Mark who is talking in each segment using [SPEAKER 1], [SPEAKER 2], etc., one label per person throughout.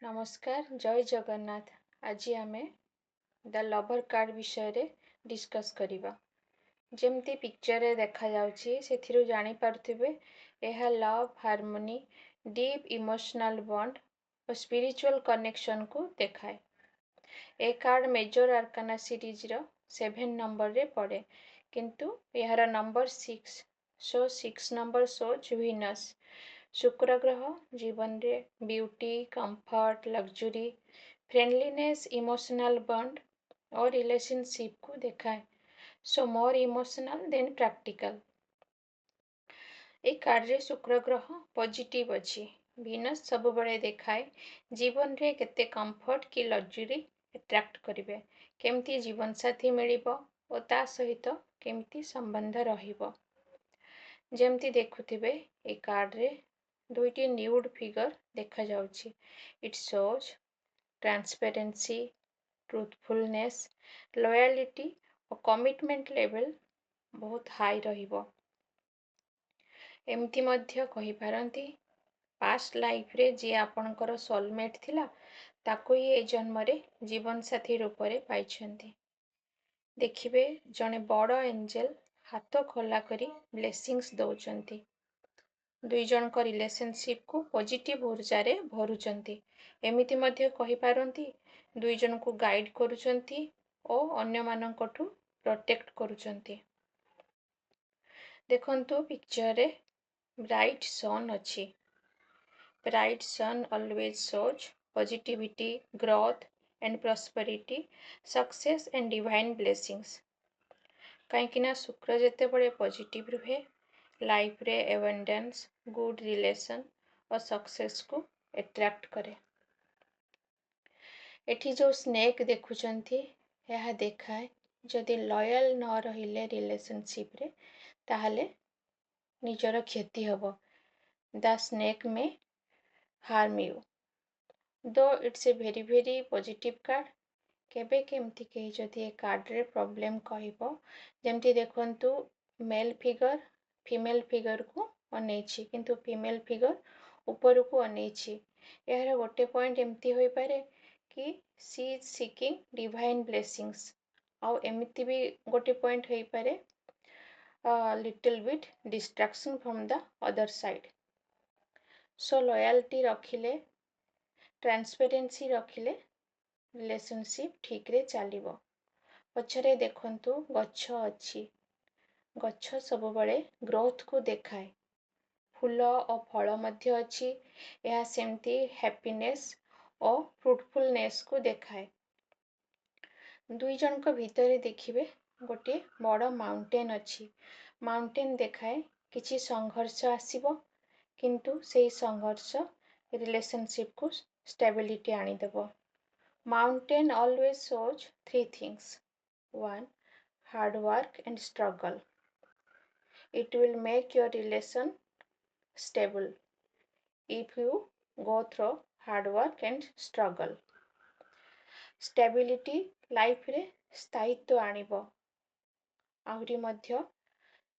[SPEAKER 1] नमस्कार जय जगन्नाथ। आज आम द लवर कार्ड विषय डिस्कस करिबा। जेमती पिक्चर रे देखा जाउची सेथिरु जानि पारुथिबे एहा love harmony deep emotional bond और स्पिरिचुअल कनेक्शन को देखाए। ए कार्ड मेजर आर्काना सीरीज रो 7 नंबर रे पड़े किंतु यार नंबर 6 सो 6 नंबर शोज वीनस शुक्र ग्रह जीवन रे beauty comfort luxury friendliness emotional bond और रिलेशनशिप को देखाए। सो मोर इमोशनल देन प्रैक्टिकल। ए कार्ड रे शुक्र ग्रह पॉजिटिव अच्छी वीनस सब बड़े देखाए जीवन रे केते कंफर्ट की लग्जरी अट्रैक्ट करिवे केमती जीवन साथी मिलिबो और ता सहित केमती संबंध रहिबो। जेमती देखुथिबे ए कार्ड रे दुईटी न्यूड फिगर देखा जाउची। It shows transparency truthfulness loyalty और कमिटमेंट लेवल बहुत हाई रहिबो। एमती मध्य कहि पारंती पास्ट लाइफ रे जे आपणकर सोलमेट थिला ताको ही ए जन्म रे जीवन साथी रूप रे पाइछंती। देखिबे जने बड़ एंजल हाथ खोला करी ब्लेसिंग्स दौचंती। दुई जन को रिलेशनशिप को पॉजिटिव ऊर्जा रे भरुचंती। एमिति मध्य कहि पारंती दुई जन को गाइड करूचंती और अन्य माननकठु प्रोटेक्ट करूचंती। देखंतु पिक्चर रे ब्राइट सन अच्छी। Bright sun always shows positivity growth and prosperity success and divine blessings. कहीं शुक्र जेते बड़े पॉजिटिव रुहे लाइफ रे एबंडेंस गुड रिलेशन और सक्सेस को अट्रैक्ट करे। एठी जो स्नेक देखुचंती यह देखाए जदि लॉयल न रहिले रिलेशनशिप रे ताहले निजर क्षति हबो। द स्नेक में हार्म यू दो it's a very positive card. केबे केमती कही जदि ए कार्ड रे प्रॉब्लम कहबो जेमती देखंतु मेल फिगर फीमेल फिगर को अनेछि किंतु फीमेल फिगर ऊपर को अनेछि। यार गोटे पॉइंट एमती होई पारे कि she is seeking divine blessings आउ एमिति भी गोटे पॉइंट होई पारे little bit distraction from the other side. So loyalty रखिले ट्रांसपेरेंसी रखिले रिलेशनशिप ठीक रे चलिबो। पछरे देखंतु गच्छ अच्छी गच्छ सब बड़े ग्रोथ को देखाए फूल और फल मध्य अच्छी यह सेमती हैप्पीनेस और फ्रूटफुलनेस को देखाए। दुई जन को भीतर देखिबे गोटे बड़ माउंटेन अच्छी माउंटेन देखाए किछि संघर्ष आसीबो किंतु सेही संघर्ष रिलेशनशिप को स्टेबिलिटी आनी देबो। Mountain always shows three things. One hard work and struggle. It will make your relation stable if you go through hard work and struggle. Stability life रे स्थायित्व आनिबो आहुरी मध्य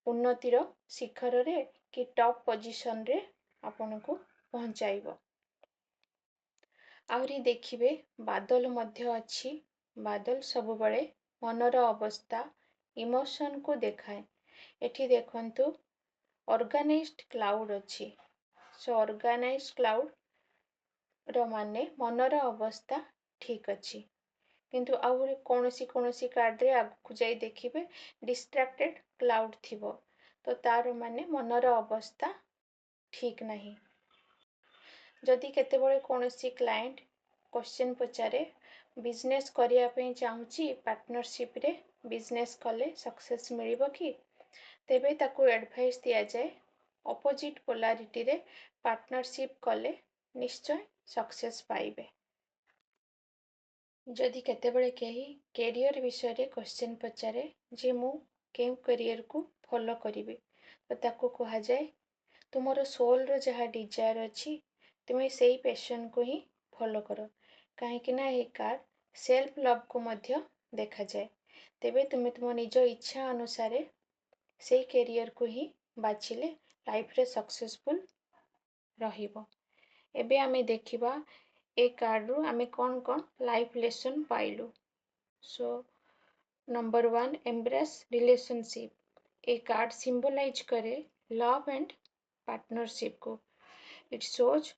[SPEAKER 1] उन्नतिर शिखर रे कि टॉप पोजीशन रे आपन को पहुंचाइबो। आहुरी देखिबे बादल मध्य अच्छी बादल सब बड़े मनर अवस्था इमोशन को देखाए। एठी देखंतु ऑर्गेनाइज्ड क्लाउड अच्छी। सो ऑर्गेनाइज्ड क्लाउड रो माने मनर अवस्था ठीक अच्छी किंतु आहुरी कोनोसी कार्ड रे आगु जाई देखिबे डिस्ट्रैक्टेड क्लाउड थिबो तो तार माने मनर अवस्था ठीक नहीं। जदि केते बळे कोनोसी क्लाइंट क्वेश्चन पचारे बिजनेस करिया पे चाहूची पार्टनरशिप रे बिजनेस कले सक्सेस मिलिबो कि तेबे ताकू एडवाइस दिया जाए ऑपोजिट पोलारिटी रे पार्टनरशिप कले निश्चय सक्सेस पाइबे। जदि केते बळे केही कैरियर विषय रे क्वेश्चन पचारे जे मु केउ कैरियर को फॉलो करिवे तो ताकू कहा जाए तुमरो सोल रो जहा डिजायर अछि तुमे सेही पैशन को ही फॉलो करो काहेकि ना ए कार्ड सेल्फ लव को मध्य देखा जाए तेबे तुमे तुम निज इच्छा अनुसार से कैरियर को ही बाछिले लाइफ रे सक्सेसफुल रहिबो। एबे आमे देखिबा ए कार्ड आमे कौन कौन लाइफ लेसन पाइलु। So number 1 embrace relationship. ए कार्ड सिंबलाइज करे लव एंड पार्टनरशिप को। It shows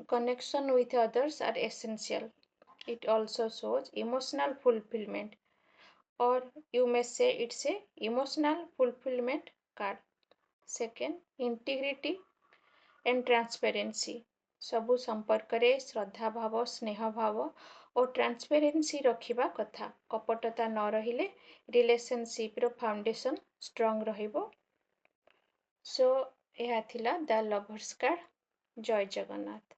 [SPEAKER 1] connection with others are essential. It also shows emotional fulfillment, or you may say it's a emotional fulfillment card. Second, integrity and transparency. ସବୁ ସମ୍ପର୍କରେ ଶ୍ରଦ୍ଧା ଭାବ ସ୍ନେହ ଭାବ ଓ transparency ରଖିବା କଥା। କପଟତା ନ ରହିଲେ ରିଲେସନସିପ୍ର ଫାଉଣ୍ଡେସନ୍ ଷ୍ଟ୍ରଙ୍ଗ ରହିବ। ସୋ ଏହା ଥିଲା ଦ ଲଭର୍ସ କାର୍ଡ଼। ଜୟ ଜଗନ୍ନାଥ।